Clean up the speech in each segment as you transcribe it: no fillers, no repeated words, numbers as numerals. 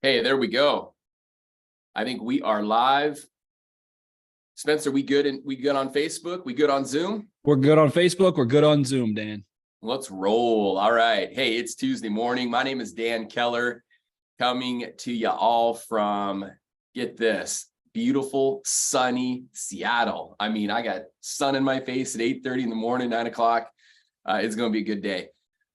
Hey, there we go. I think we are live. Spencer, we good? And we good on Facebook? We good on Zoom? We're good on Facebook. We're good on Zoom, Dan. Let's roll. All right. Hey, it's Tuesday morning. My name is Dan Keller, coming to you all from, get this, beautiful, sunny Seattle. I mean, I got sun in my face at 8:30 in the morning, 9 o'clock. It's going to be a good day.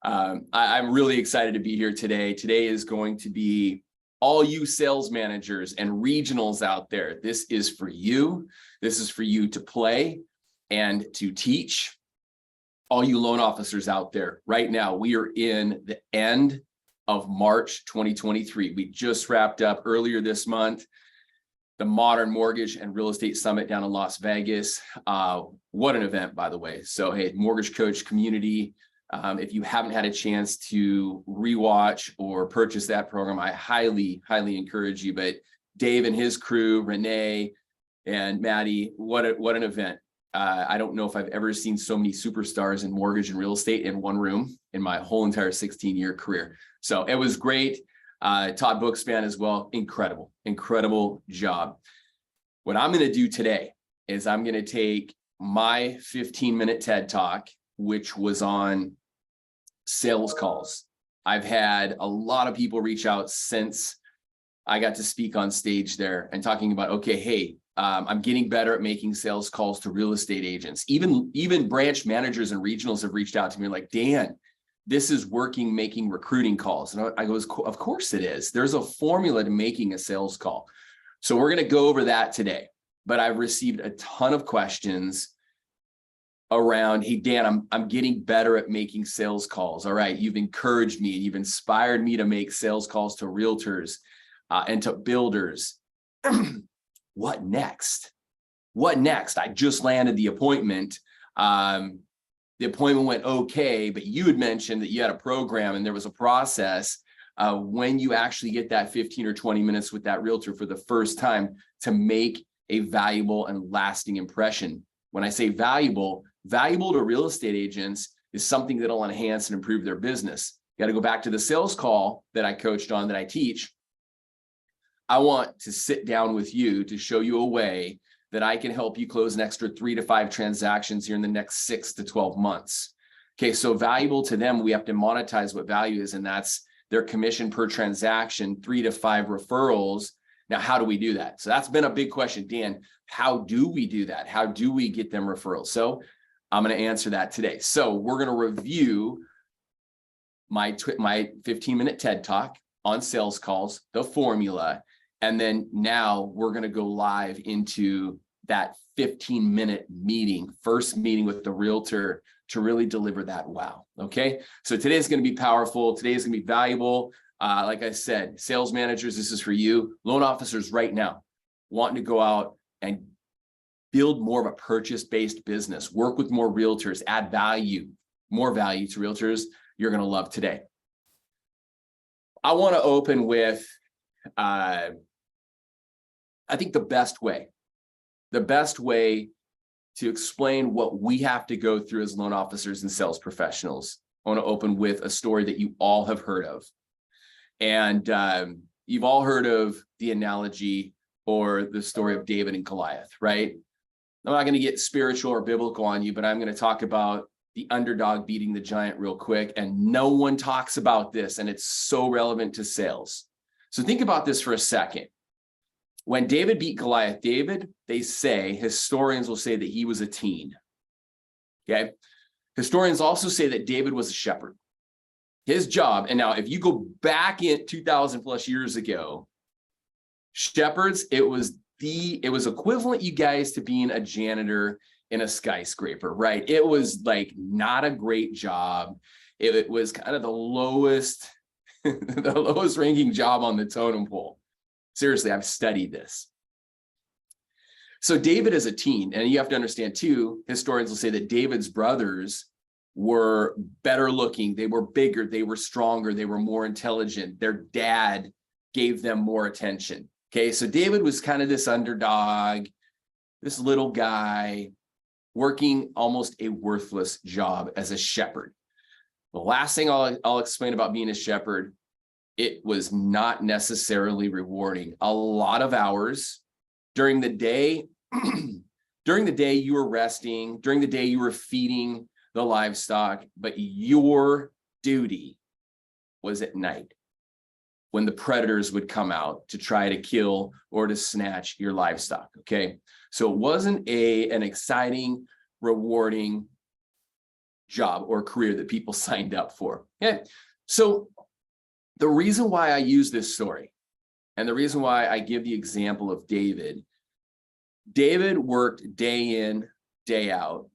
I'm really excited to be here today. Today is going to be all you sales managers and regionals out there. This is for you. This is for you to play and to teach. All you loan officers out there right now, we are in the end of March 2023. We just wrapped up earlier this month the Modern Mortgage and Real Estate Summit down in Las Vegas. What an event, by the way. So, hey, MortgageCoach community, if you haven't had a chance to rewatch or purchase that program, I highly encourage you. But Dave and his crew, Renee and Maddie, what an event. I don't know if I've ever seen so many superstars in mortgage and real estate in one room in my whole entire 16-year career. So it was great. Todd Bookspan as well. Incredible job. What I'm going to do today is I'm going to take my 15-minute TED Talk, which was on sales calls. I've had a lot of people reach out since I got to speak on stage there and talking about, okay, hey, I'm getting better at making sales calls to real estate agents. Even branch managers and regionals have reached out to me like, Dan, this is working, making recruiting calls. And I go, of course it is. There's a formula to making a sales call. So we're going to go over that today. But I've received a ton of questions around, hey, Dan, I'm getting better at making sales calls. All right, you've encouraged me. You've inspired me to make sales calls to realtors and to builders. What next? What next? I just landed the appointment. The appointment went okay, but you had mentioned that you had a program and there was a process when you actually get that 15 or 20 minutes with that realtor for the first time to make a valuable and lasting impression. When I say valuable to real estate agents is something that'll enhance and improve their business. You got to go back to the sales call that I coached on, that I teach. I want to sit down with you to show you a way that I can help you close an extra 3 to 5 transactions here in the next 6 to 12 months. Okay, so valuable to them, we have to monetize what value is, and that's their commission per transaction, 3 to 5 referrals. Now, how do we do that? So that's been a big question, Dan. How do we do that? How do we get them referrals? So I'm going to answer that today. So we're going to review my 15-minute TED Talk on sales calls, the formula. And then now we're going to go live into that 15-minute meeting, first meeting with the realtor to really deliver that wow. Okay. So today's going to be powerful. Today is going to be valuable. Like I said, sales managers, this is for you. Loan officers right now wanting to go out and build more of a purchase-based business, work with more realtors, add value, more value to realtors. You're going to love today. I want to open with, I think the best way to explain what we have to go through as loan officers and sales professionals. I want to open with a story that you all have heard of. And you've all heard of the analogy or the story of David and Goliath, right? I'm not going to get spiritual or biblical on you, but I'm going to talk about the underdog beating the giant real quick. And no one talks about this, and it's so relevant to sales. So think about this for a second. When David beat Goliath, they say, historians will say that he was a teen. Okay. Historians also say that David was a shepherd. His job, and now if you go back in 2,000 plus years ago, shepherds, it was equivalent, you guys, to being a janitor in a skyscraper, right? It was like not a great job. It was kind of the lowest ranking job on the totem pole. Seriously, I've studied this. So David is a teen, and you have to understand too, historians will say that David's brothers were better looking, they were bigger, they were stronger, they were more intelligent. Their dad gave them more attention. Okay, so David was kind of this underdog, this little guy working almost a worthless job as a shepherd. The last thing I'll explain about being a shepherd it was not necessarily rewarding. A lot of hours during the day, during the day you were resting, during the day you were feeding the livestock, but your duty was at night when the predators would come out to try to kill or to snatch your livestock, okay? So it wasn't an exciting, rewarding job or career that people signed up for, okay? So the reason why I use this story and the reason why I give the example of David worked day in, day out,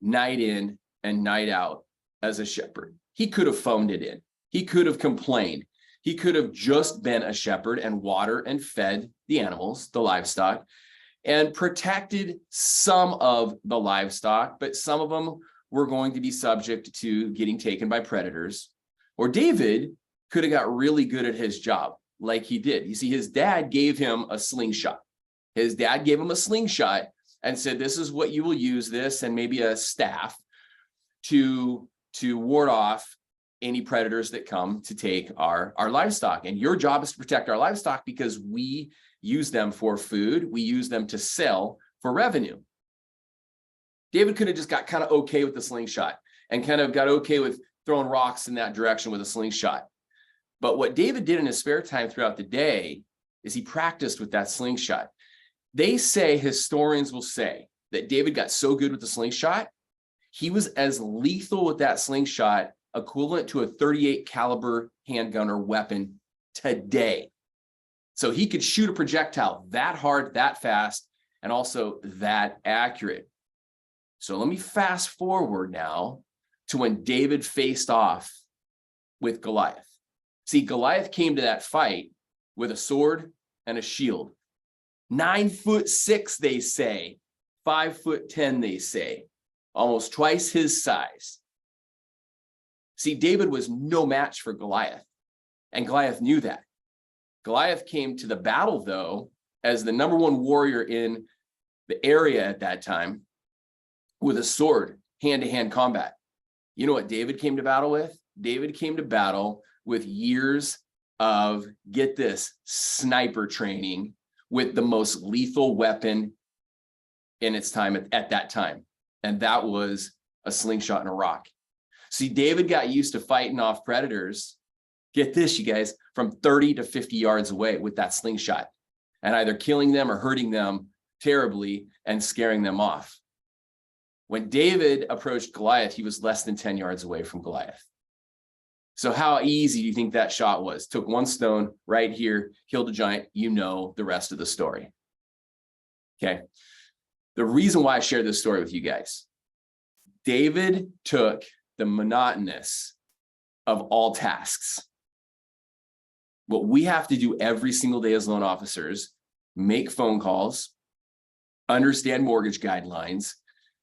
night in and night out as a shepherd. He could have phoned it in. He could have complained. He could have just been a shepherd and watered and fed the animals, the livestock, and protected some of the livestock, but some of them were going to be subject to getting taken by predators. Or David could have got really good at his job like he did. You see, his dad gave him a slingshot. His dad gave him a slingshot and said, this is what you will use this and maybe a staff to ward off any predators that come to take our livestock. And your job is to protect our livestock because we use them for food. We use them to sell for revenue. David could have just got kind of okay with the slingshot and kind of got okay with throwing rocks in that direction with a slingshot. But what David did in his spare time throughout the day is he practiced with that slingshot. They say, historians will say, that David got so good with the slingshot, he was as lethal with that slingshot equivalent to a 38 caliber handgun or weapon today. So he could shoot a projectile that hard, that fast, and also that accurate. So let me fast forward now to when David faced off with Goliath. See, Goliath came to that fight with a sword and a shield. 9'6", they say, 5'10", they say, almost twice his size. See, David was no match for Goliath, and Goliath knew that. Goliath came to the battle, though, as the number one warrior in the area at that time with a sword, hand-to-hand combat. You know what David came to battle with? David came to battle with years of, get this, sniper training with the most lethal weapon in its time at that time. And that was a slingshot and a rock. See, David got used to fighting off predators, get this, you guys, from 30 to 50 yards away with that slingshot and either killing them or hurting them terribly and scaring them off. When David approached Goliath, he was less than 10 yards away from Goliath. So how easy do you think that shot was? Took one stone right here, killed a giant. You know the rest of the story. Okay. The reason why I share this story with you guys, David took the monotonous of all tasks. What we have to do every single day as loan officers, make phone calls, understand mortgage guidelines.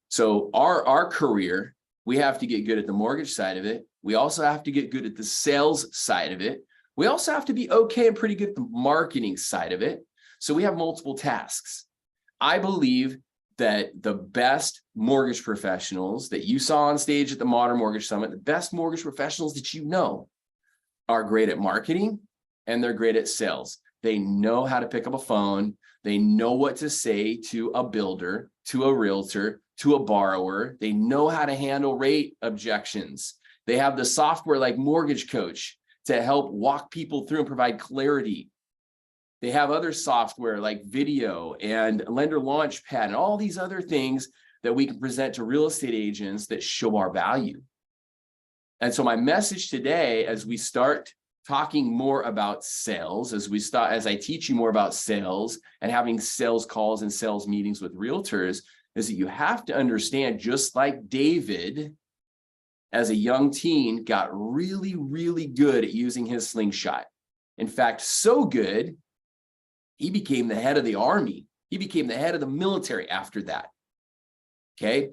So our career, we have to get good at the mortgage side of it. We also have to get good at the sales side of it. We also have to be okay and pretty good at the marketing side of it. So we have multiple tasks. I believe that the best mortgage professionals that you saw on stage at the Modern Mortgage Summit, the best mortgage professionals that you know are great at marketing and they're great at sales. They know how to pick up a phone. They know what to say to a builder, to a realtor, to a borrower. They know how to handle rate objections. They have the software like MortgageCoach to help walk people through and provide clarity. They have other software like video and lender launchpad and all these other things that we can present to real estate agents that show our value. And so my message today, as we start talking more about sales, as I teach you more about sales and having sales calls and sales meetings with realtors, is that you have to understand, just like David, as a young teen, got really, really good at using his slingshot. In fact, so good, he became the head of the army. He became the head of the military after that. Okay.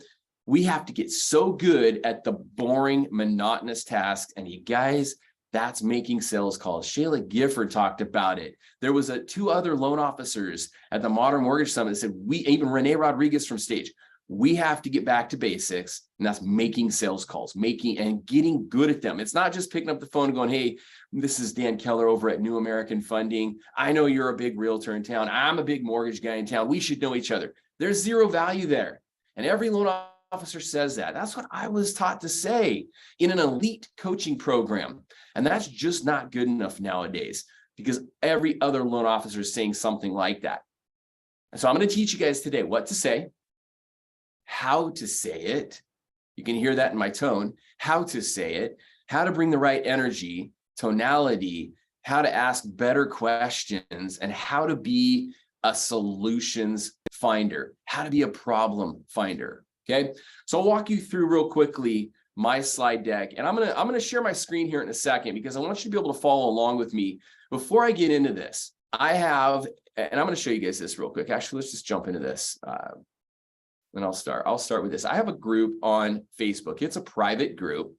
We have to get so good at the boring, monotonous tasks. And you guys, that's making sales calls. Shayla Gifford talked about it. There was two other loan officers at the Modern Mortgage Summit that said, even Renee Rodriguez from stage, we have to get back to basics, and that's making sales calls, making and getting good at them. It's not just picking up the phone and going, hey, this is Dan Keller over at New American Funding. I know you're a big realtor in town. I'm a big mortgage guy in town. We should know each other. There's zero value there. And every loan officer says that. That's what I was taught to say in an elite coaching program. And that's just not good enough nowadays, because every other loan officer is saying something like that. And so I'm going to teach you guys today what to say, how to say it. You can hear that in my tone. How to say it, how to bring the right energy, tonality, how to ask better questions, and how to be a solutions finder, how to be a problem finder. Okay, so I'll walk you through real quickly my slide deck, and I'm gonna share my screen here in a second because I want you to be able to follow along with me. Before I get into this, I have, and I'm going to show you guys this real quick. Actually, let's just jump into this. And I'll start with this. I have a group on Facebook. It's a private group.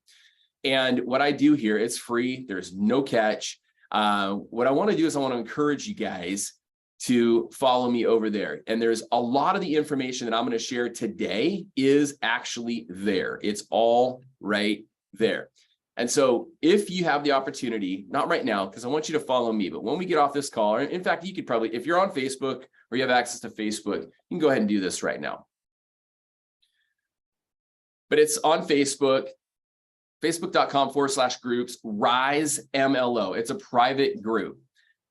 And what I do here, it's free. There's no catch. What I want to do is I want to encourage you guys to follow me over there. And there's a lot of the information that I'm going to share today is actually there. It's all right there. And so if you have the opportunity, not right now, because I want you to follow me, but when we get off this call, or in fact, you could probably, if you're on Facebook or you have access to Facebook, you can go ahead and do this right now. But it's on Facebook, facebook.com/groups, Rise MLO. It's a private group.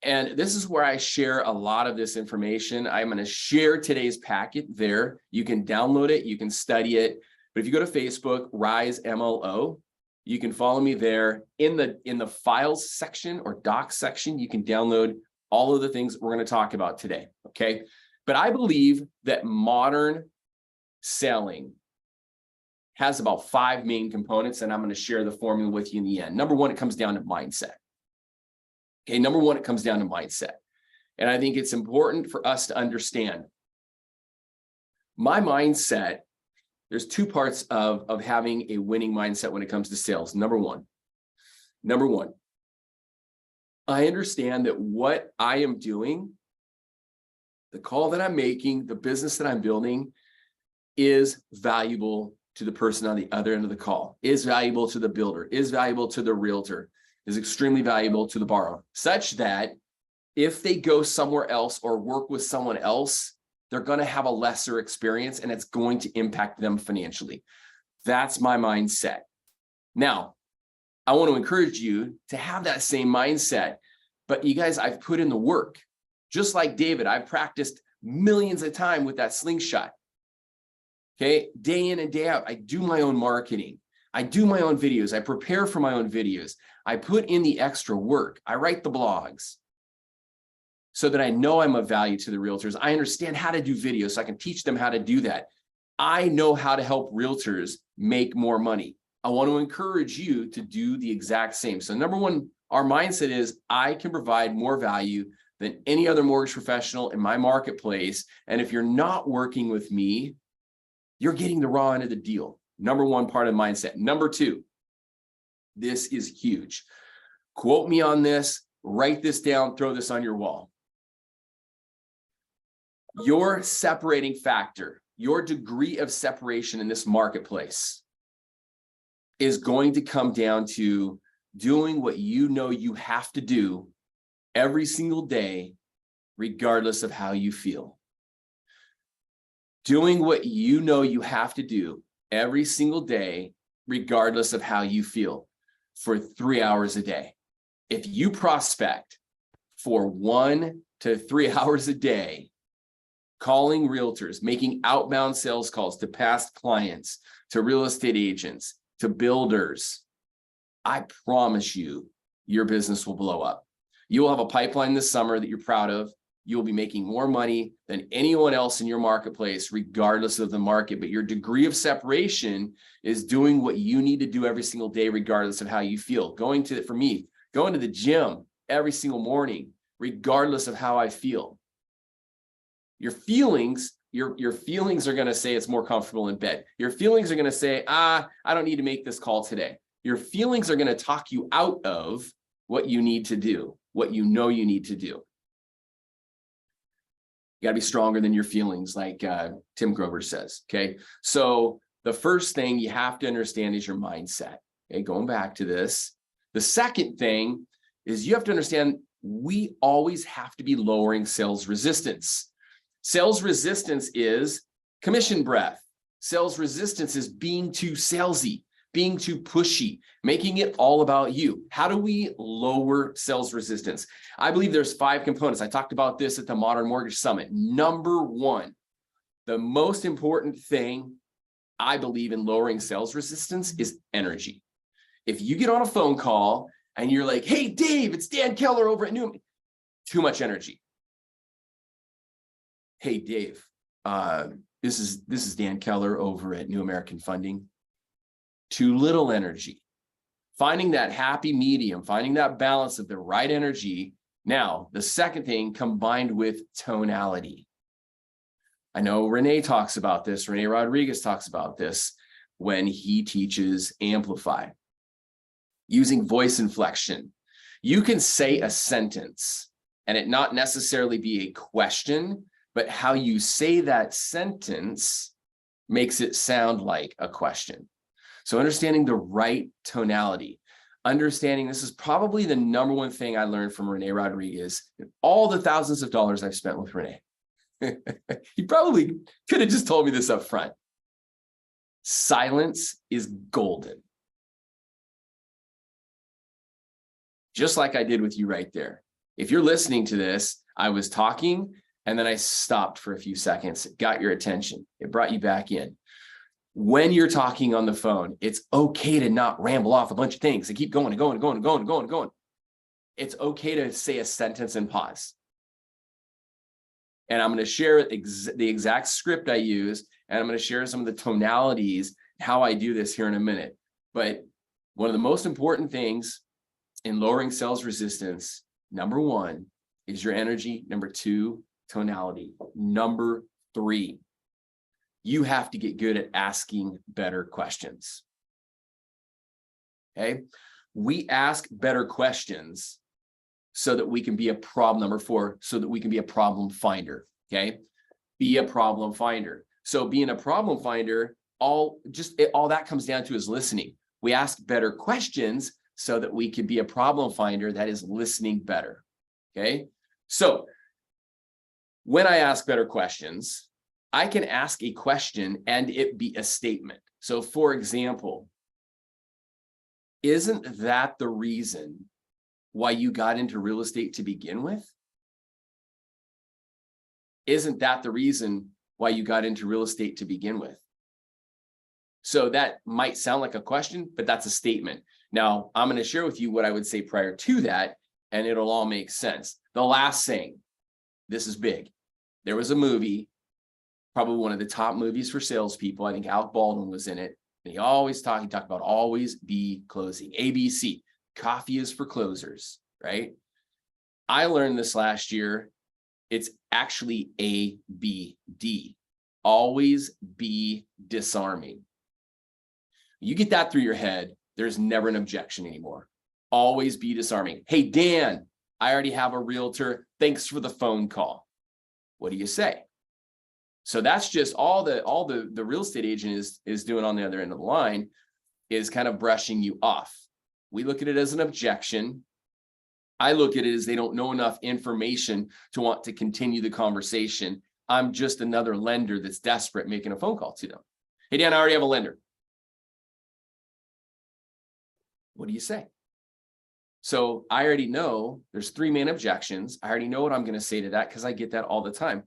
And this is where I share a lot of this information. I'm going to share today's packet there. You can download it, you can study it. But if you go to Facebook, Rise MLO, you can follow me there. In the files section or docs section, you can download all of the things we're going to talk about today. Okay. But I believe that modern selling has about 5 main components, and I'm going to share the formula with you in the end. Number one, it comes down to mindset. Okay, number one, it comes down to mindset. And I think it's important for us to understand my mindset. There's 2 parts of having a winning mindset when it comes to sales. Number one, I understand that what I am doing, the call that I'm making, the business that I'm building is valuable to the person on the other end of the call, is valuable to the builder, is valuable to the realtor, is extremely valuable to the borrower, such that if they go somewhere else or work with someone else, they're going to have a lesser experience and it's going to impact them financially. That's my mindset. Now, I want to encourage you to have that same mindset, but you guys, I've put in the work. Just like David, I've practiced millions of times with that slingshot. Okay, day in and day out, I do my own marketing. I do my own videos. I prepare for my own videos. I put in the extra work. I write the blogs so that I know I'm of value to the realtors. I understand how to do videos, so I can teach them how to do that. I know how to help realtors make more money. I want to encourage you to do the exact same. So number one, our mindset is I can provide more value than any other mortgage professional in my marketplace. And if you're not working with me, you're getting the raw end of the deal. Number one part of mindset. Number two, this is huge. Quote me on this, write this down, throw this on your wall. Your separating factor, your degree of separation in this marketplace is going to come down to doing what you know you have to do every single day, regardless of how you feel. Doing what you know you have to do every single day, regardless of how you feel, for 3 hours a day. If you prospect for 1 to 3 hours a day, calling realtors, making outbound sales calls to past clients, to real estate agents, to builders, I promise you, your business will blow up. You will have a pipeline this summer that you're proud of. You'll be making more money than anyone else in your marketplace, regardless of the market. But your degree of separation is doing what you need to do every single day, regardless of how you feel. For me, going to the gym every single morning, regardless of how I feel. Your feelings are going to say it's more comfortable in bed. Your feelings are going to say, I don't need to make this call today. Your feelings are going to talk you out of what you need to do, what you know you need to do. You got to be stronger than your feelings, like Tim Grover says. Okay. So the first thing you have to understand is your mindset. Okay. Going back to this. The second thing is you have to understand we always have to be lowering sales resistance. Sales resistance is commission breath. Sales resistance is being too salesy, being too pushy, making it all about you. How do we lower sales resistance? I believe there's 5 components. I talked about this at the Modern Mortgage Summit. Number 1, the most important thing I believe in lowering sales resistance is energy. If you get on a phone call and you're like, hey, Dave, it's Dan Keller over at New, too much energy. Hey, Dave, this is Dan Keller over at New American Funding. Too little energy. Finding that happy medium, finding that balance of the right energy. Now, the second thing combined with tonality. I know Renee talks about this. Renee Rodriguez talks about this when he teaches Amplify. Using voice inflection. You can say a sentence and it not necessarily be a question, but how you say that sentence makes it sound like a question. So understanding the right tonality, understanding this is probably the number 1 thing I learned from Renee Rodriguez and all the thousands of dollars I've spent with Renee. He probably could have just told me this up front. Silence is golden. Just like I did with you right there. If you're listening to this, I was talking and then I stopped for a few seconds, got your attention. It brought you back in. When you're talking on the phone, it's okay to not ramble off a bunch of things and keep going and going and going and going and going and going. It's okay to say a sentence and pause. And I'm going to share the exact script I use, and I'm going to share some of the tonalities, how I do this here in a minute. But one of the most important things in lowering sales resistance, number 1 is your energy. Number 2, tonality. Number 3, you have to get good at asking better questions. Okay. We ask better questions so that we can be a problem. Number 4, so that we can be a problem finder. Okay. Be a problem finder. So being a problem finder, all that comes down to is listening. We ask better questions so that we can be a problem finder that is listening better. Okay. So when I ask better questions, I can ask a question and it be a statement. So for example, isn't that the reason why you got into real estate to begin with? Isn't that the reason why you got into real estate to begin with? So that might sound like a question, but that's a statement. Now, I'm going to share with you what I would say prior to that, and it'll all make sense. The last thing, this is big. There was a movie, probably one of the top movies for salespeople. I think Alec Baldwin was in it. And he talked about always be closing. ABC, coffee is for closers, right? I learned this last year. It's actually ABD. Always be disarming. You get that through your head, there's never an objection anymore. Always be disarming. Hey, Dan, I already have a realtor. Thanks for the phone call. What do you say? So that's just all the real estate agent is doing on the other end of the line is kind of brushing you off. We look at it as an objection. I look at it as they don't know enough information to want to continue the conversation. I'm just another lender that's desperate making a phone call to them. Hey, Dan, I already have a lender. What do you say? So I already know there's 3 main objections. I already know what I'm going to say to that because I get that all the time.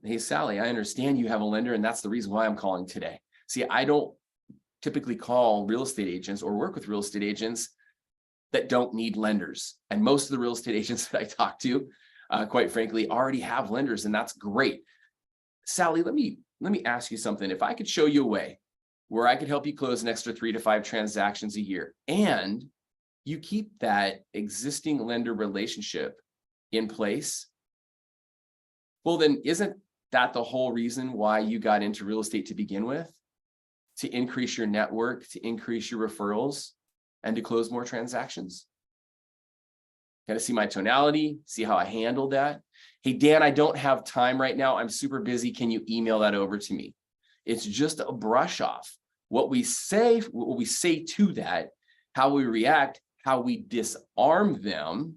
Hey, Sally, I understand you have a lender, and that's the reason why I'm calling today. See, I don't typically call real estate agents or work with real estate agents that don't need lenders. And most of the real estate agents that I talk to, quite frankly, already have lenders, and that's great. Sally, let me ask you something. If I could show you a way where I could help you close an extra 3 to 5 transactions a year, and you keep that existing lender relationship in place, well, then isn't that the whole reason why you got into real estate to begin with? To increase your network, to increase your referrals, and to close more transactions? Kind of see my tonality, see how I handled that. Hey, Dan, I don't have time right now. I'm super busy. Can you email that over to me? It's just a brush off. What we say to that, how we react, how we disarm them,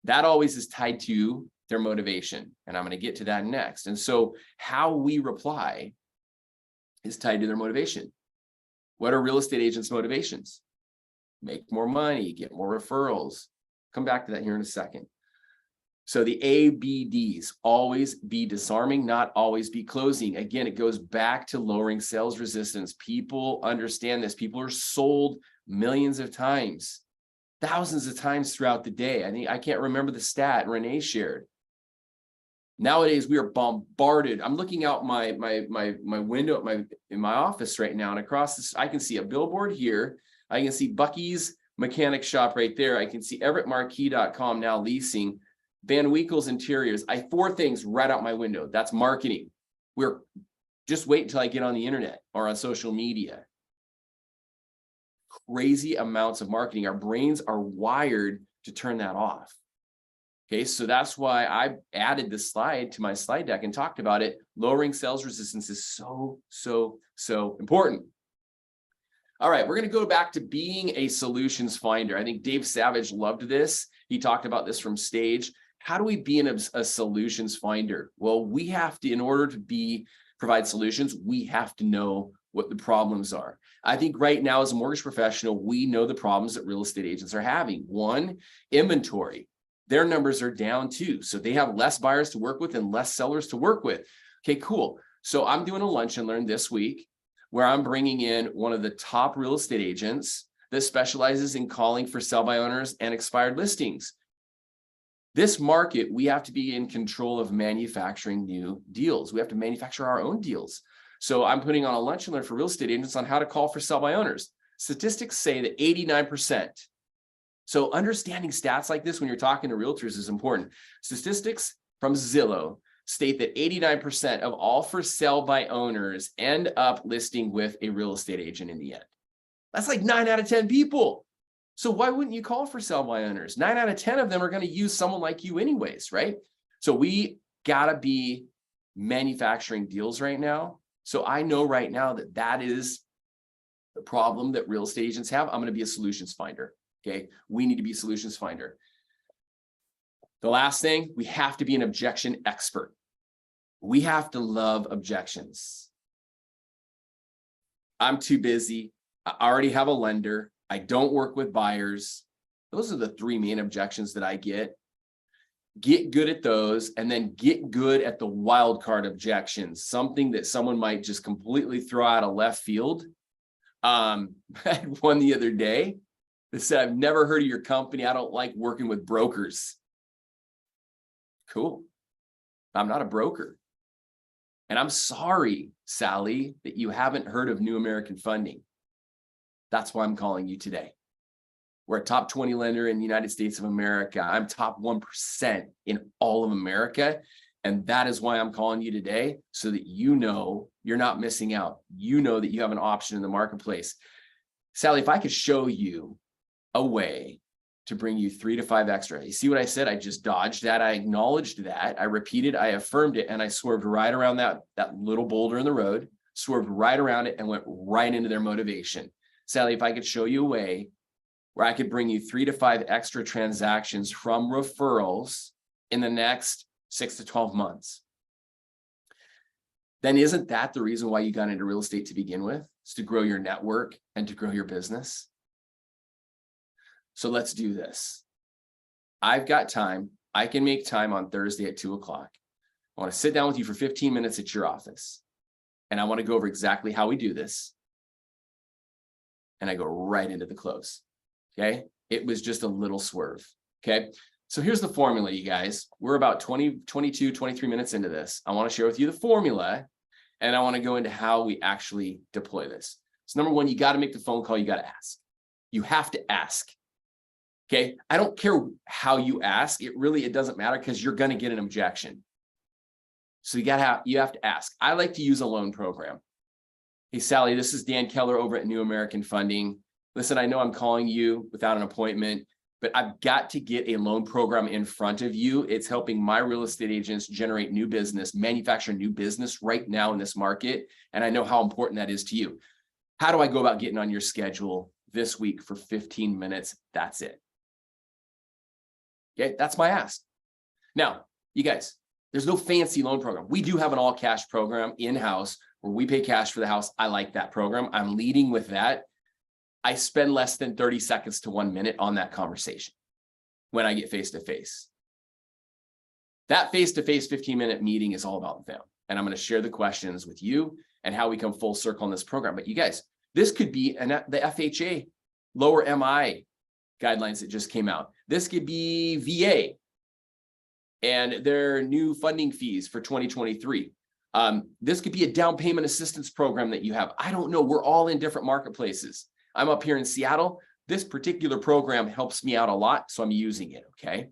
that always is tied to their motivation. And I'm going to get to that next. And so how we reply is tied to their motivation. What are real estate agents' motivations? Make more money, get more referrals. Come back to that here in a second. So the ABDs, always be disarming, not always be closing. Again, it goes back to lowering sales resistance. People understand this. People are sold millions of times, thousands of times throughout the day. I can't remember the stat Renee shared. Nowadays, we are bombarded. I'm looking out my window in my office right now, and across this, I can see a billboard here. I can see Bucky's mechanic shop right there. I can see EverettMarquee.com now leasing. Van Winkle's Interiors. 4 things right out my window. That's marketing. We're just wait until I get on the internet or on social media. Crazy amounts of marketing. Our brains are wired to turn that off. Okay, so that's why I added this slide to my slide deck and talked about it. Lowering sales resistance is so important. All right, we're going to go back to being a solutions finder. I think Dave Savage loved this. He talked about this from stage. How do we be a solutions finder? Well, we have to, in order to provide solutions, we have to know what the problems are. I think right now as a mortgage professional, we know the problems that real estate agents are having. 1, inventory. Their numbers are down too. So they have less buyers to work with and less sellers to work with. Okay, cool. So I'm doing a lunch and learn this week where I'm bringing in one of the top real estate agents that specializes in calling for sell by owners and expired listings. This market, we have to be in control of manufacturing new deals. We have to manufacture our own deals. So I'm putting on a lunch and learn for real estate agents on how to call for sell by owners. Statistics say that 89%. So understanding stats like this when you're talking to realtors is important. Statistics from Zillow state that 89% of all for sale by owners end up listing with a real estate agent in the end. That's like 9 out of 10 people. So why wouldn't you call for sale by owners? 9 out of 10 of them are going to use someone like you anyways, right? So we got to be manufacturing deals right now. So I know right now that that is the problem that real estate agents have. I'm going to be a solutions finder. Okay. We need to be a solutions finder. The last thing, we have to be an objection expert. We have to love objections. I'm too busy. I already have a lender. I don't work with buyers. Those are the 3 main objections that I get. Get good at those, and then get good at the wild card objections, something that someone might just completely throw out of left field. I had one the other day that said, I've never heard of your company. I don't like working with brokers. Cool. I'm not a broker. And I'm sorry, Sally, that you haven't heard of New American Funding. That's why I'm calling you today. We're a top 20 lender in the United States of America. I'm top 1% in all of America. And that is why I'm calling you today, so that you know you're not missing out. You know that you have an option in the marketplace. Sally, if I could show you a way to bring you 3 to 5 extra. You see what I said? I just dodged that. I acknowledged that. I repeated, I affirmed it, and I swerved right around that little boulder in the road, swerved right around it and went right into their motivation. Sally, if I could show you a way where I could bring you 3 to 5 extra transactions from referrals in the next 6 to 12 months, then isn't that the reason why you got into real estate to begin with? It's to grow your network and to grow your business. So let's do this. I've got time. I can make time on Thursday at 2 o'clock. I want to sit down with you for 15 minutes at your office. And I want to go over exactly how we do this. And I go right into the close. Okay. It was just a little swerve. Okay. So here's the formula, you guys. We're about 22, 23 minutes into this. I want to share with you the formula, and I want to go into how we actually deploy this. So number 1, you got to make the phone call. You got to ask. You have to ask. Okay. I don't care how you ask. It doesn't matter, because you're going to get an objection. So you have to ask. I like to use a loan program. Hey, Sally, this is Dan Keller over at New American Funding. Listen, I know I'm calling you without an appointment. but I've got to get a loan program in front of you. It's helping my real estate agents generate new business, manufacture new business right now in this market. And I know how important that is to you. How do I go about getting on your schedule this week for 15 minutes? That's it. Okay, that's my ask. Now, you guys, there's no fancy loan program. We do have an all cash program in-house where we pay cash for the house. I like that program. I'm leading with that. I spend less than 30 seconds to 1 minute on that conversation when I get face-to-face. That face-to-face 15-minute meeting is all about them. And I'm going to share the questions with you and how we come full circle in this program. But you guys, this could be the FHA lower MI guidelines that just came out. This could be VA and their new funding fees for 2023. This could be a down payment assistance program that you have. I don't know. We're all in different marketplaces. I'm up here in Seattle. This particular program helps me out a lot, so I'm using it, okay?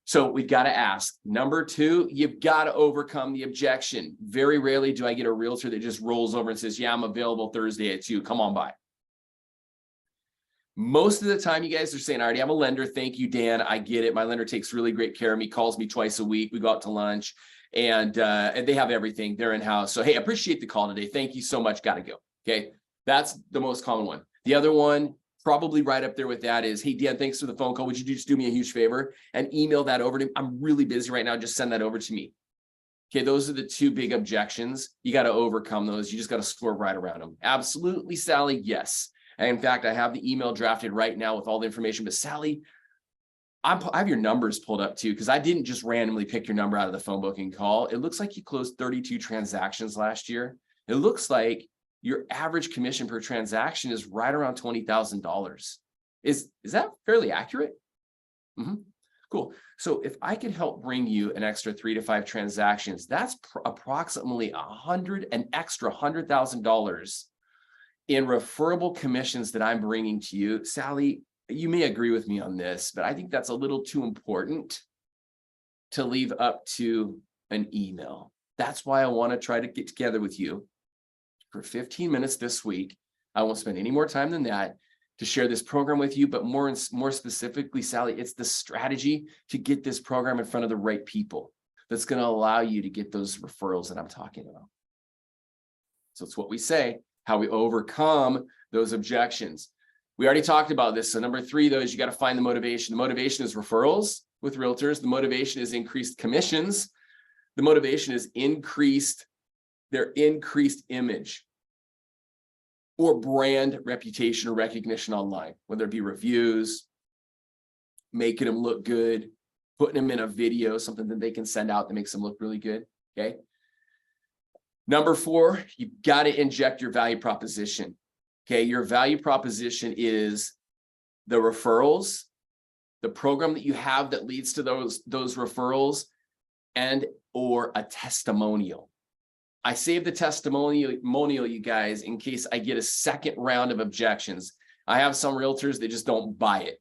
So we've got to ask. Number two, you've got to overcome the objection. Very rarely do I get a realtor that just rolls over and says, yeah, I'm available Thursday at 2. Come on by. Most of the time, you guys are saying, I already have a lender. Thank you, Dan. I get it. My lender takes really great care of me, calls me twice a week. We go out to lunch, and they have everything. They're in-house. So, hey, appreciate the call today. Thank you so much. Got to go. Okay. That's the most common one. The other one, probably right up there with that, is, hey, Dan, thanks for the phone call. Would you just do me a huge favor and email that over to me? I'm really busy right now. Just send that over to me. Okay, those are the two big objections. You got to overcome those. You just got to swerve right around them. Absolutely, Sally, yes. And in fact, I have the email drafted right now with all the information. But Sally, I have your numbers pulled up too, because I didn't just randomly pick your number out of the phone booking call. It looks like you closed 32 transactions last year. It looks like your average commission per transaction is right around $20,000. Is that fairly accurate? Cool. So if I could help bring you an extra 3 to 5 transactions, that's approximately an extra $100,000 in referable commissions that I'm bringing to you. Sally, you may agree with me on this, but I think that's a little too important to leave up to an email. That's why I want to try to get together with you for 15 minutes this week. I won't spend any more time than that to share this program with you, but more specifically, Sally, it's the strategy to get this program in front of the right people that's going to allow you to get those referrals that I'm talking about. So it's what we say, how we overcome those objections. We already talked about this. So number 3, though, is you got to find the motivation. The motivation is referrals with realtors. The motivation is increased commissions. The motivation is their increased image or brand reputation or recognition online, whether it be reviews, making them look good, putting them in a video, something that they can send out that makes them look really good, okay? Number 4, you've got to inject your value proposition, okay? Your value proposition is the referrals, the program that you have that leads to those referrals, and or a testimonial. I save the testimonial, you guys, in case I get a second round of objections. I have some realtors that just don't buy it.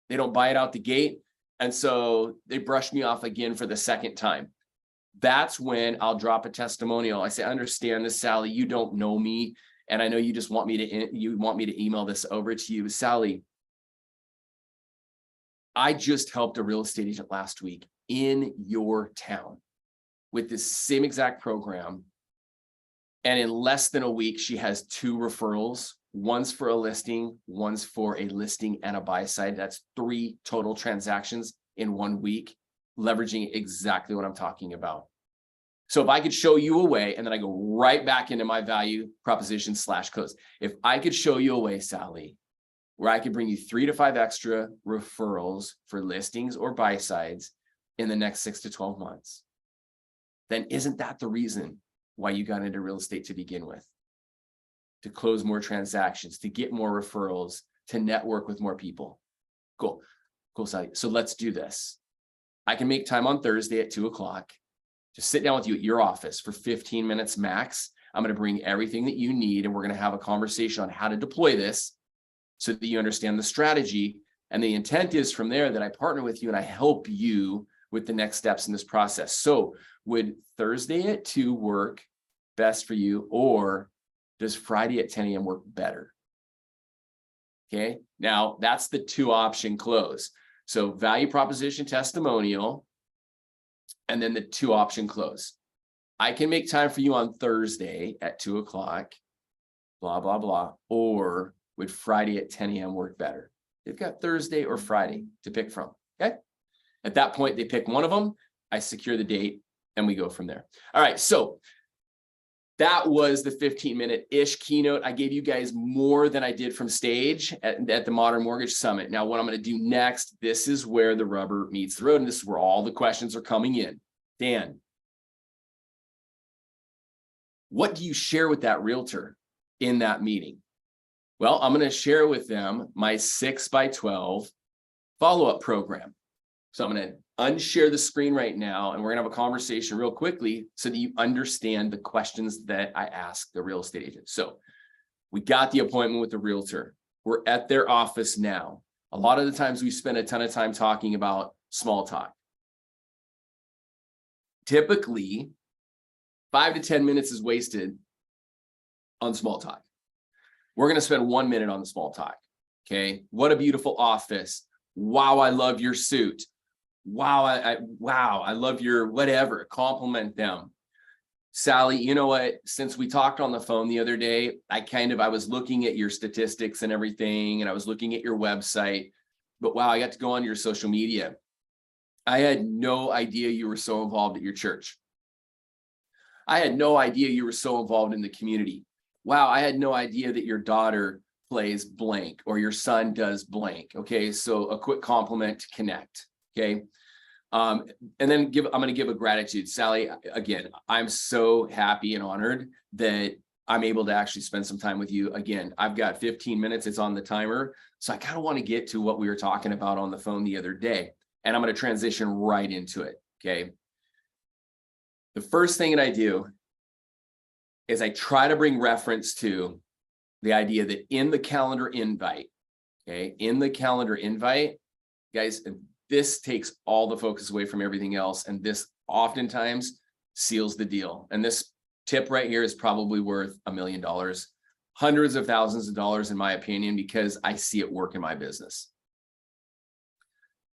They don't buy it out the gate. And so they brush me off again for the second time. That's when I'll drop a testimonial. I say, I understand this, Sally. You don't know me. And I know you just want me to email this over to you. Sally, I just helped a real estate agent last week in your town with this same exact program. And in less than a week, she has 2 referrals. One's for a listing, one's for a listing and a buy side. That's 3 total transactions in 1 week, leveraging exactly what I'm talking about. So if I could show you a way, and then I go right back into my value proposition / close. If I could show you a way, Sally, where I could bring you 3 to 5 extra referrals for listings or buy sides in the next 6 to 12 months, then isn't that the reason why you got into real estate to begin with? To close more transactions, to get more referrals, to network with more people. Cool, Sally. So let's do this. I can make time on Thursday at 2 o'clock. Just sit down with you at your office for 15 minutes max. I'm going to bring everything that you need, and we're going to have a conversation on how to deploy this so that you understand the strategy. And the intent is from there that I partner with you and I help you with the next steps in this process. So would Thursday at 2 work best for you, or does Friday at 10 a.m. work better? Okay. Now that's the 2-option close. So value proposition testimonial, and then the 2-option close. I can make time for you on Thursday at 2:00, blah, blah, blah. Or would Friday at 10 a.m. work better? They've got Thursday or Friday to pick from. Okay. At that point, they pick one of them. I secure the date and we go from there. All right. So that was the 15-minute-ish keynote. I gave you guys more than I did from stage at the Modern Mortgage Summit. Now, what I'm going to do next, this is where the rubber meets the road, and this is where all the questions are coming in. Dan, what do you share with that realtor in that meeting? Well, I'm going to share with them my 6x12 follow-up program. So I'm going to unshare the screen right now, and we're going to have a conversation real quickly so that you understand the questions that I ask the real estate agent. So we got the appointment with the realtor. We're at their office now. A lot of the times we spend a ton of time talking about small talk. Typically, 5 to 10 minutes is wasted on small talk. We're going to spend 1 minute on the small talk. Okay. What a beautiful office. Wow. I love your suit. Wow. I love your whatever. Compliment them. Sally, you know what? Since we talked on the phone the other day, I was looking at your statistics and everything, and I was looking at your website, but wow, I got to go on your social media. I had no idea you were so involved at your church. I had no idea you were so involved in the community. Wow, I had no idea that your daughter plays blank or your son does blank. Okay, so a quick compliment to connect. Okay, and then I'm going to give a gratitude. Sally, again, I'm so happy and honored that I'm able to actually spend some time with you. Again, I've got 15 minutes. It's on the timer. So I kind of want to get to what we were talking about on the phone the other day, and I'm going to transition right into it. Okay. The first thing that I do is I try to bring reference to the idea that in the calendar invite, okay, guys, this takes all the focus away from everything else. And this oftentimes seals the deal. And this tip right here is probably worth $1 million, hundreds of thousands of dollars, in my opinion, because I see it work in my business.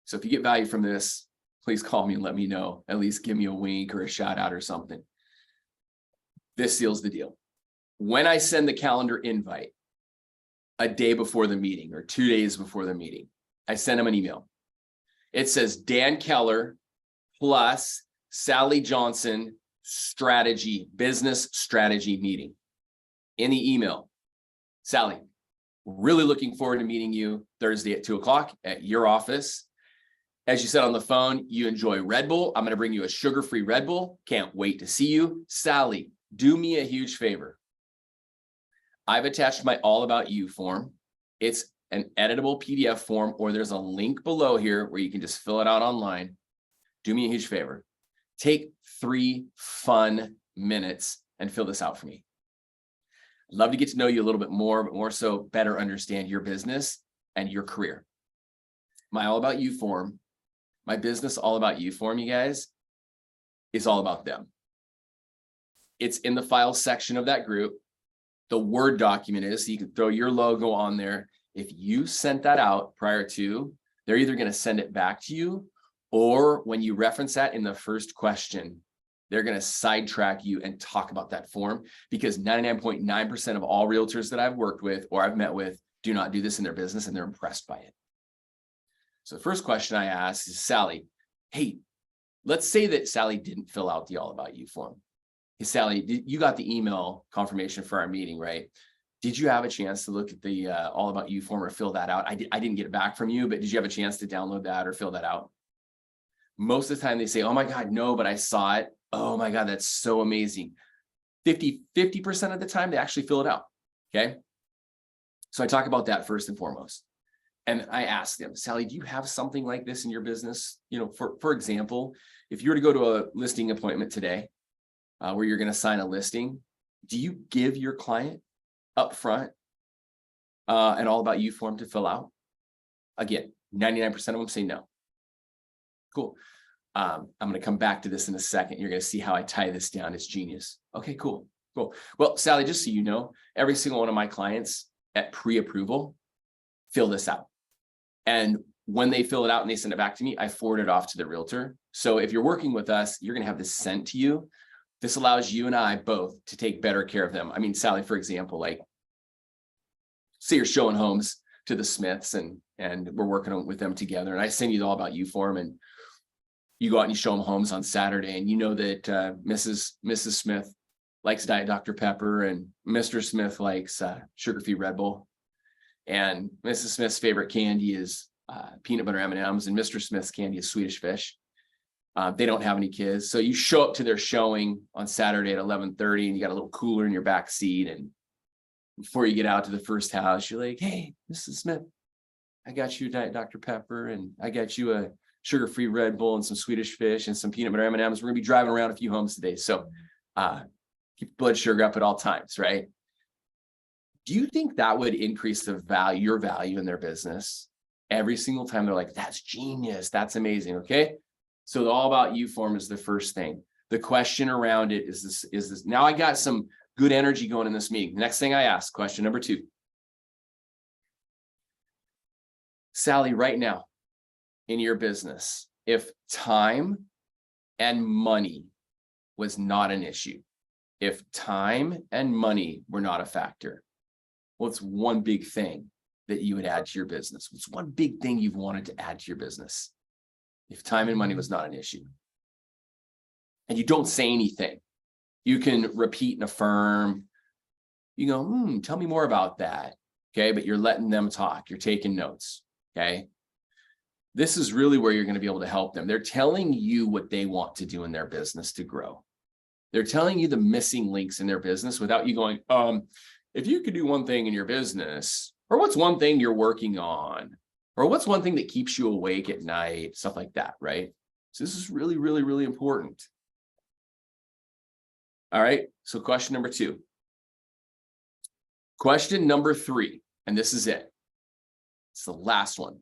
So if you get value from this, please call me and let me know. At least give me a wink or a shout out or something. This seals the deal. When I send the calendar invite a day before the meeting or 2 days before the meeting, I send them an email. It says Dan Keller plus Sally Johnson business strategy meeting. In the email, Sally, really looking forward to meeting you Thursday at 2:00 at your office. As you said on the phone, you enjoy Red Bull. I'm going to bring you a sugar-free Red Bull. Can't wait to see you. Sally, do me a huge favor. I've attached my All About You form. It's an editable PDF form, or there's a link below here where you can just fill it out online. Do me a huge favor. Take 3 fun minutes and fill this out for me. I'd love to get to know you a little bit more, but more so better understand your business and your career. My All About You form, my business All About You form, you guys, is all about them. It's in the files section of that group. The Word document is, so you can throw your logo on there. If you sent that out prior to, they're either going to send it back to you, or when you reference that in the first question, they're going to sidetrack you and talk about that form, because 99.9% of all realtors that I've worked with or I've met with do not do this in their business, and they're impressed by it. So the first question I ask is, Sally, hey, let's say that Sally didn't fill out the All About You form. Hey, Sally, you got the email confirmation for our meeting, right? Did you have a chance to look at the All About You form or fill that out? I didn't get it back from you, but did you have a chance to download that or fill that out? Most of the time they say, oh my God, no, but I saw it. Oh my God, that's so amazing. 50% of the time they actually fill it out. Okay. So I talk about that first and foremost. And I ask them, Sally, do you have something like this in your business? You know, for example, if you were to go to a listing appointment today, where you're going to sign a listing, do you give your client upfront an All About You form to fill out? Again, 99% of them say no. Cool. I'm going to come back to this in a second. You're going to see how I tie this down. It's genius. Okay, cool. Well, Sally, just so you know, every single one of my clients at pre-approval, fill this out. And when they fill it out and they send it back to me, I forward it off to the realtor. So if you're working with us, you're going to have this sent to you. This allows you and I both to take better care of them. I mean, Sally, for example, like, say you're showing homes to the Smiths and we're working with them together, and I send you the All About You form, and you go out and you show them homes on Saturday, and you know that Mrs. Smith likes Diet Dr. Pepper and Mr. Smith likes sugar-free Red Bull, and Mrs. Smith's favorite candy is peanut butter M&Ms, and Mr. Smith's candy is Swedish Fish. They don't have any kids, so you show up to their showing on Saturday at 11:30, and you got a little cooler in your back seat, and before you get out to the first house, you're like, "Hey, Mrs. Smith, I got you a Diet Dr. Pepper, and I got you a sugar-free Red Bull and some Swedish Fish and some peanut butter M&Ms. We're gonna be driving around a few homes today, so keep blood sugar up at all times," right? Do you think that would increase the value, your value in their business? Every single time they're like, "That's genius, that's amazing." Okay, so the All About You form is the first thing. The question around it is this. Now I got some good energy going in this meeting. The next thing I ask, question number 2. Sally, right now in your business, if time and money was not an issue, if time and money were not a factor, what's one big thing that you would add to your business? What's one big thing you've wanted to add to your business if time and money was not an issue? And you don't say anything. You can repeat and affirm. You go, tell me more about that. Okay, but you're letting them talk. You're taking notes. Okay. This is really where you're going to be able to help them. They're telling you what they want to do in their business to grow. They're telling you the missing links in their business without you going, if you could do one thing in your business, or what's one thing you're working on, or what's one thing that keeps you awake at night, stuff like that, right? So this is really, really, really important. All right, so question number 2. Question number 3, and this is it. It's the last one.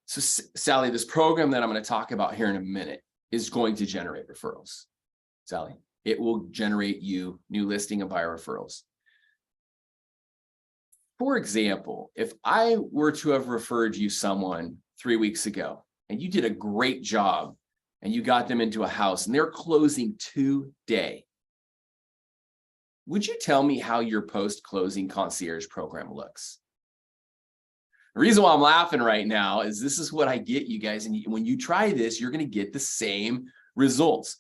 So Sally, this program that I'm going to talk about here in a minute is going to generate referrals. Sally, it will generate you new listing and buyer referrals. For example, if I were to have referred you someone 3 weeks ago and you did a great job and you got them into a house and they're closing today, would you tell me how your post-closing concierge program looks? The reason why I'm laughing right now is this is what I get, you guys. And when you try this, you're going to get the same results.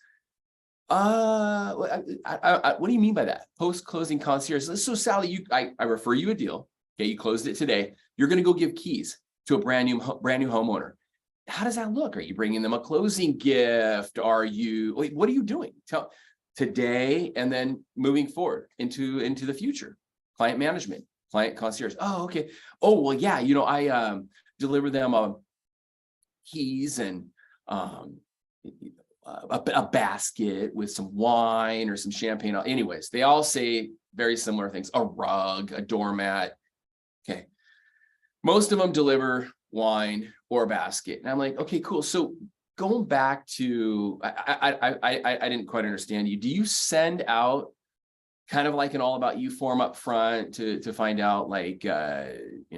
What do you mean by that? Post-closing concierge. So Sally, I refer you a deal. Okay, you closed it today. You're going to go give keys to a brand new homeowner. How does that look? Are you bringing them a closing gift? What are you doing? Today and then moving forward into the future. Client management, client concierge. Oh, okay. Oh, well, yeah. I deliver them keys and a basket with some wine or some champagne. Anyways, they all say very similar things. A rug, a doormat. Okay. Most of them deliver wine or a basket. And I'm like, okay, cool. So going back to, I didn't quite understand you. Do you send out kind of like an All About You form up front to find out like, do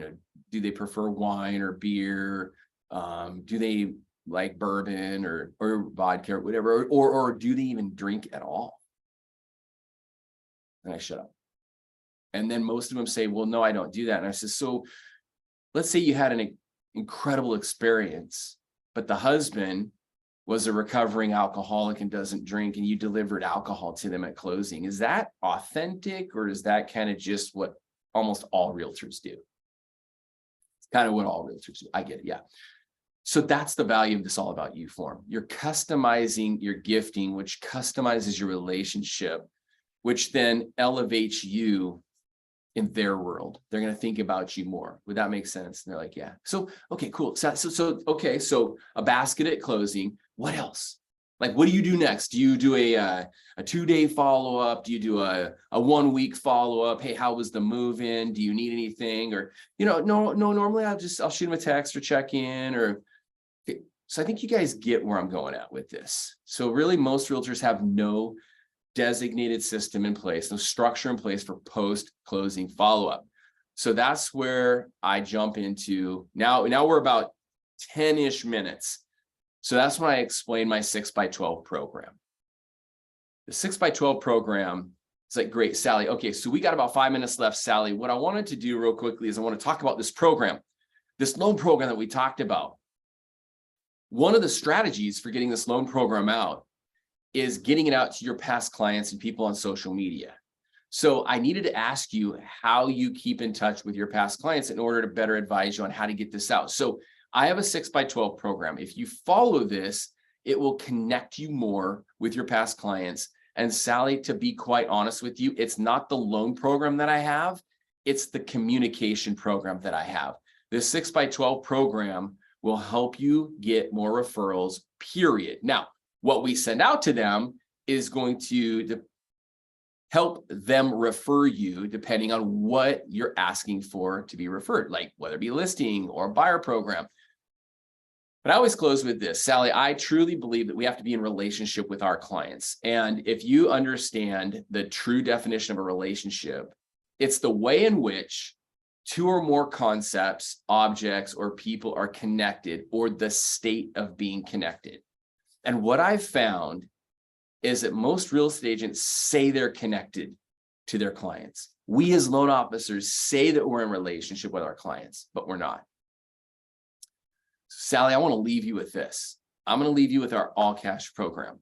they prefer wine or beer? Do they like bourbon or vodka or whatever, or do they even drink at all? And I shut up. And then most of them say, well, no, I don't do that. And I said, so let's say you had an incredible experience, but the husband was a recovering alcoholic and doesn't drink, and you delivered alcohol to them at closing. Is that authentic, or is that kind of just what almost all realtors do? It's kind of what all realtors do. I get it. Yeah. So that's the value of this All About You form. You're customizing your gifting, which customizes your relationship, which then elevates you in their world. They're going to think about you more. Would that make sense? And they're like, yeah. So, okay, cool. Okay. So a basket at closing. What else? Like, what do you do next? Do you do a 2-day follow-up? Do you do a 1-week follow-up? Hey, how was the move-in? Do you need anything? Or, no, normally I'll shoot them a text or check in or. Okay. So I think you guys get where I'm going at with this. So really most realtors have no designated system in place, no structure in place for post-closing follow-up. So that's where I jump into now. Now we're about 10-ish minutes. So that's when I explain my 6x12 program. The 6x12 program, it's like, great, Sally. Okay, so we got about 5 minutes left, Sally. What I wanted to do real quickly is I want to talk about this program, this loan program that we talked about. One of the strategies for getting this loan program out is getting it out to your past clients and people on social media. So I needed to ask you how you keep in touch with your past clients in order to better advise you on how to get this out. So I have a 6x12 program. If you follow this, it will connect you more with your past clients. And Sally, to be quite honest with you, it's not the loan program that I have, it's the communication program that I have. This 6x12 program will help you get more referrals, period. Now, what we send out to them is going to help them refer you depending on what you're asking for to be referred, like whether it be listing or a buyer program. But I always close with this, Sally, I truly believe that we have to be in relationship with our clients. And if you understand the true definition of a relationship, it's the way in which two or more concepts, objects, or people are connected, or the state of being connected. And what I've found is that most real estate agents say they're connected to their clients. We as loan officers say that we're in relationship with our clients, but we're not. Sally, I want to leave you with this. I'm going to leave you with our all cash program.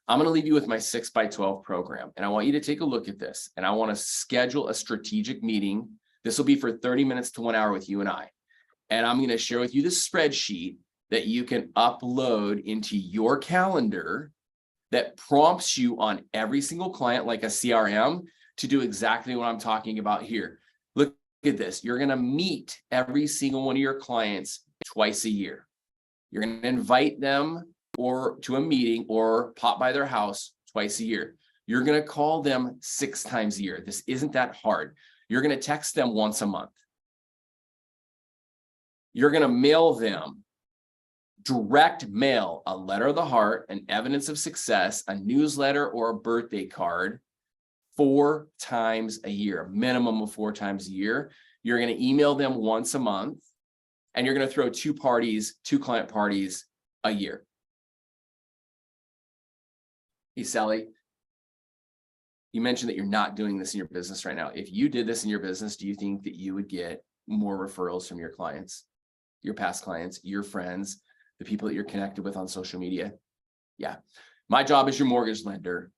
I'm going to leave you with my 6x12 program. And I want you to take a look at this. And I want to schedule a strategic meeting. This will be for 30 minutes to 1 hour with you and I. And I'm going to share with you this spreadsheet that you can upload into your calendar that prompts you on every single client, like a CRM, to do exactly what I'm talking about here. Look at this. You're going to meet every single one of your clients twice a year. You're going to invite them or to a meeting or pop by their house twice a year. You're going to call them 6 times a year. This isn't that hard. You're going to text them once a month. You're going to mail them, direct mail, a letter of the heart, an evidence of success, a newsletter, or a birthday card 4 times a year, a minimum of 4 times a year. You're going to email them once a month, and you're going to throw 2 client parties a year. Hey, Sally, you mentioned that you're not doing this in your business right now. If you did this in your business, do you think that you would get more referrals from your clients, your past clients, your friends, the people that you're connected with on social media? Yeah. My job as your mortgage lender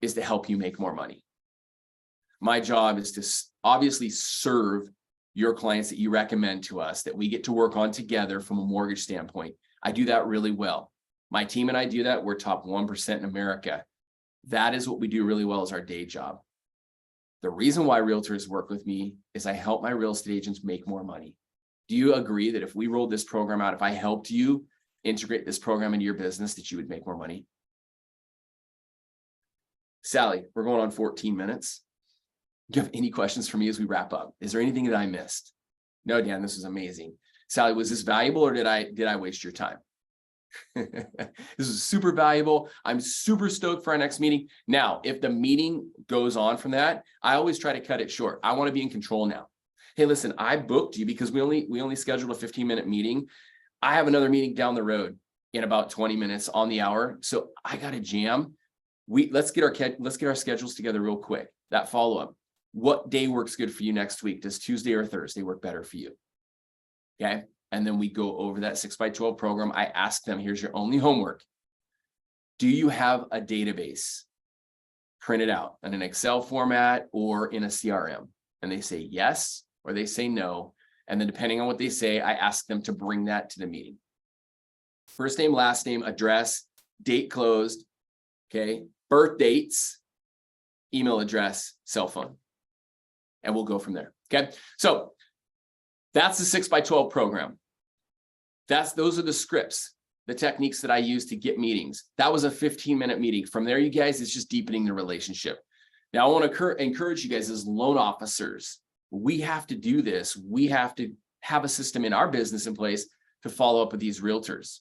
is to help you make more money. My job is to obviously serve your clients that you recommend to us, that we get to work on together from a mortgage standpoint. I do that really well. My team and I do that. We're top 1% in America. That is what we do really well as our day job. The reason why realtors work with me is I help my real estate agents make more money. Do you agree that if we rolled this program out, if I helped you integrate this program into your business, that you would make more money? Sally, we're going on 14 minutes. Do you have any questions for me as we wrap up? Is there anything that I missed? No, Dan, this was amazing. Sally, was this valuable, or did I waste your time? This is super valuable. I'm super stoked for our next meeting. Now, if the meeting goes on from that, I always try to cut it short. I want to be in control now. Hey, listen, I booked you because we only scheduled a 15-minute meeting. I have another meeting down the road in about 20 minutes on the hour. So I got to jam. Let's get our schedules together real quick. That follow-up. What day works good for you next week? Does Tuesday or Thursday work better for you? Okay. And then we go over that 6x12 program. I ask them, here's your only homework. Do you have a database printed out in an Excel format or in a CRM? And they say yes, or they say no. And then depending on what they say, I ask them to bring that to the meeting. First name, last name, address, date closed, okay, birth dates, email address, cell phone. And we'll go from there. Okay. So that's the 6x12 program. Those are the scripts, the techniques that I use to get meetings. That was a 15-minute meeting. From there, you guys, it's just deepening the relationship. Now, I want to encourage you guys as loan officers. We have to do this. We have to have a system in our business in place to follow up with these realtors.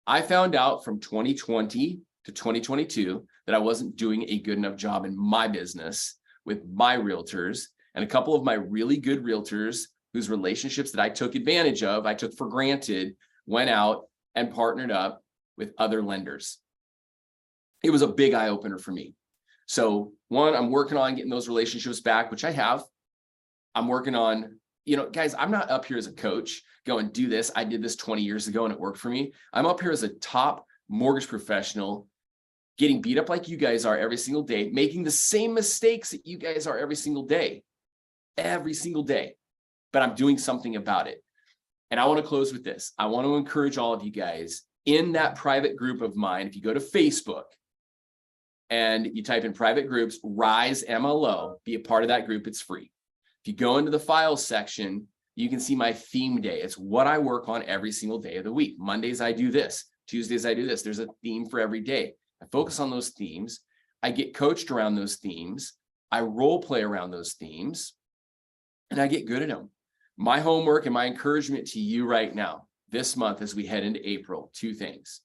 I found out from 2020 to 2022 that I wasn't doing a good enough job in my business with my realtors. And a couple of my really good realtors whose relationships that I took advantage of, I took for granted, went out and partnered up with other lenders. It was a big eye opener for me. So one, I'm working on getting those relationships back, which I have. I'm working on, guys, I'm not up here as a coach going, do this. I did this 20 years ago and it worked for me. I'm up here as a top mortgage professional, getting beat up like you guys are every single day, making the same mistakes that you guys are every single day, but I'm doing something about it. And I want to close with this. I want to encourage all of you guys in that private group of mine. If you go to Facebook and you type in private groups, Rise MLO, be a part of that group. It's free. If you go into the files section, you can see my theme day. It's what I work on every single day of the week. Mondays, I do this. Tuesdays, I do this. There's a theme for every day. I focus on those themes. I get coached around those themes. I role play around those themes, and I get good at them. My homework and my encouragement to you right now, this month, as we head into April, 2 things.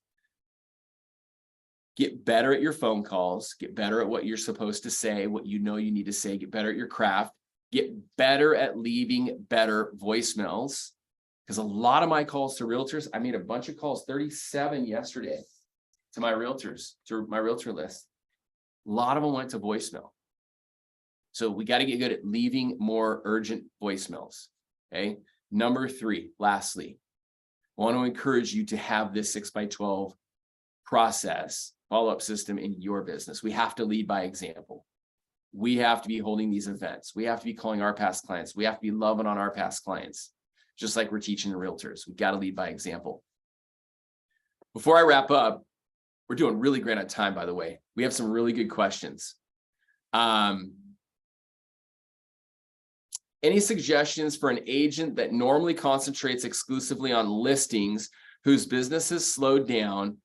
Get better at your phone calls, get better at what you're supposed to say, what you know you need to say, get better at your craft, get better at leaving better voicemails. Because a lot of my calls to realtors, I made a bunch of calls, 37 yesterday, to my realtors, to my realtor list. A lot of them went to voicemail. So we got to get good at leaving more urgent voicemails. Okay. Number 3, lastly, I want to encourage you to have this 6x12 process, follow-up system in your business. We have to lead by example. We have to be holding these events. We have to be calling our past clients. We have to be loving on our past clients, just like we're teaching the realtors. We got to lead by example. Before I wrap up, we're doing really great on time, by the way. We have some really good questions. Any suggestions for an agent that normally concentrates exclusively on listings whose business has slowed down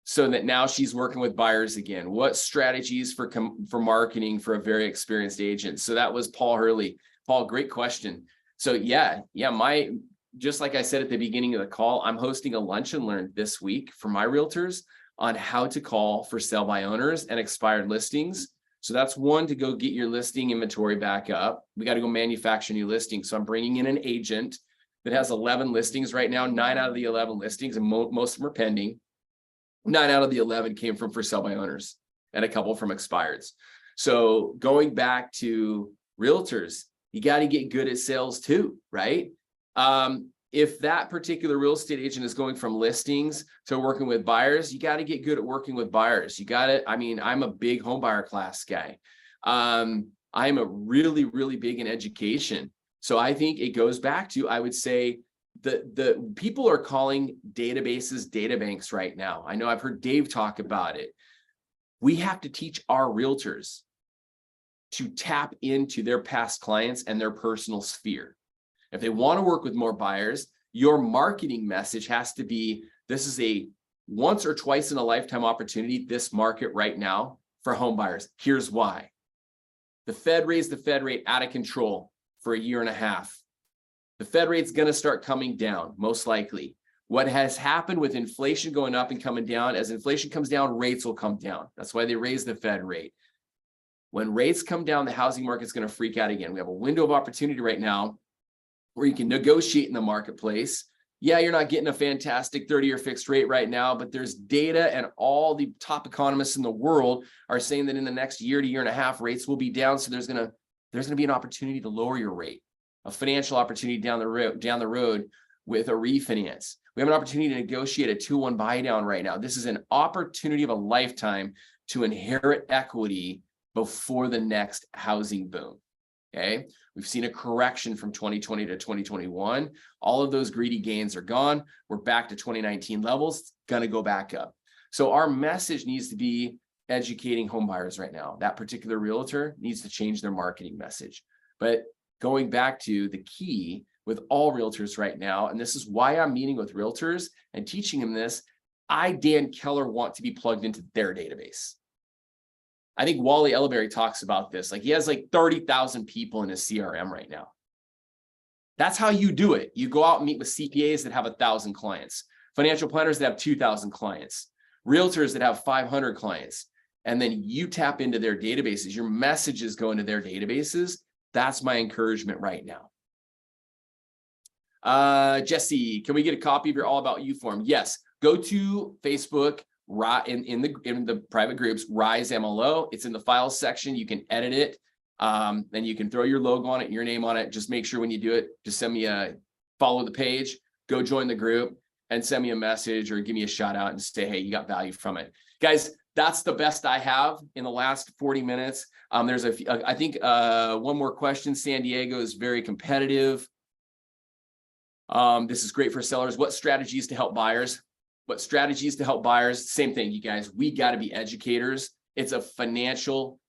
so that now she's working with buyers again? What strategies for marketing for a very experienced agent? So that was Paul Hurley. Paul, great question. So just like I said at the beginning of the call, I'm hosting a lunch and learn this week for my realtors on how to call for sell by owners and expired listings. So that's one, to go get your listing inventory back up. We got to go manufacture new listings. So I'm bringing in an agent that has 11 listings right now. 9 out of the 11 listings, and most of them are pending. 9 out of the 11 came from for sell by owners and a couple from expireds. So going back to realtors, you got to get good at sales too, right? If that particular real estate agent is going from listings to working with buyers, you got to get good at working with buyers. You got to, I'm a big home buyer class guy. I'm a really, really big in education. So I think it goes back to, I would say, the people are calling databases data banks right now. I know I've heard Dave talk about it. We have to teach our realtors to tap into their past clients and their personal sphere. If they want to work with more buyers, your marketing message has to be, this is a once or twice in a lifetime opportunity, this market right now for home buyers. Here's why. The Fed raised the Fed rate out of control for a year and a half. The Fed rate's going to start coming down, most likely. What has happened with inflation going up and coming down, as inflation comes down, rates will come down. That's why they raised the Fed rate. When rates come down, the housing market's going to freak out again. We have a window of opportunity right now where you can negotiate in the marketplace. Yeah, you're not getting a fantastic 30-year fixed rate right now, but there's data, and all the top economists in the world are saying that in the next year to year and a half, rates will be down. So there's going to be an opportunity to lower your rate, a financial opportunity down the road with a refinance. We have an opportunity to negotiate a 2-1 buy down right now. This is an opportunity of a lifetime to inherit equity before the next housing boom. Okay. We've seen a correction from 2020 to 2021. All of those greedy gains are gone. We're back to 2019 levels. It's going to go back up. So our message needs to be educating home buyers right now. That particular realtor needs to change their marketing message. But going back to the key with all realtors right now, and this is why I'm meeting with realtors and teaching them this, Dan Keller, want to be plugged into their database. I think Wally Elleberry talks about this. Like, he has like 30,000 people in his CRM right now. That's how you do it. You go out and meet with CPAs that have 1,000 clients, financial planners that have 2,000 clients, realtors that have 500 clients, and then you tap into their databases. Your messages go into their databases. That's my encouragement right now. Jesse, can we get a copy of your All About You form? Yes. Go to Facebook, in the private groups, Rise MLO. It's in the files section. You can edit it. Then you can throw your logo on it, your name on it. Just make sure when you do it, just send me follow the page, go join the group, and send me a message or give me a shout out and say, hey, you got value from it. Guys, that's the best I have in the last 40 minutes. There's I think one more question. San Diego is very competitive. This is great for sellers. What strategies to help buyers? What strategies to help buyers? Same thing, you guys. We got to be educators. It's a financial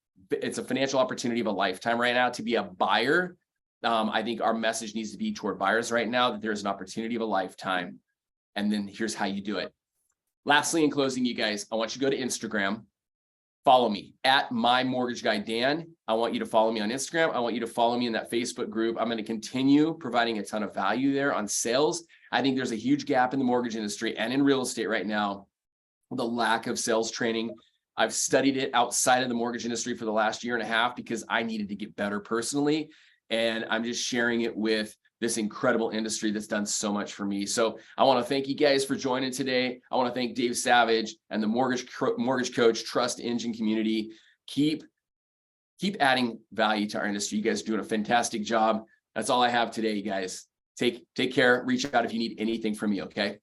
opportunity of a lifetime right now to be a buyer. I think our message needs to be toward buyers right now that there's an opportunity of a lifetime. And then here's how you do it. Lastly, in closing, you guys, I want you to go to Instagram. Follow me at My Mortgage Guy Dan. I want you to follow me on Instagram. I want you to follow me in that Facebook group. I'm going to continue providing a ton of value there on sales. I think there's a huge gap in the mortgage industry and in real estate right now, the lack of sales training. I've studied it outside of the mortgage industry for the last year and a half because I needed to get better personally. And I'm just sharing it with this incredible industry that's done so much for me. So I want to thank you guys for joining today. I want to thank Dave Savage and the Mortgage Coach Trust Engine community. Keep adding value to our industry. You guys are doing a fantastic job. That's all I have today, you guys. Take care. Reach out if you need anything from me, okay?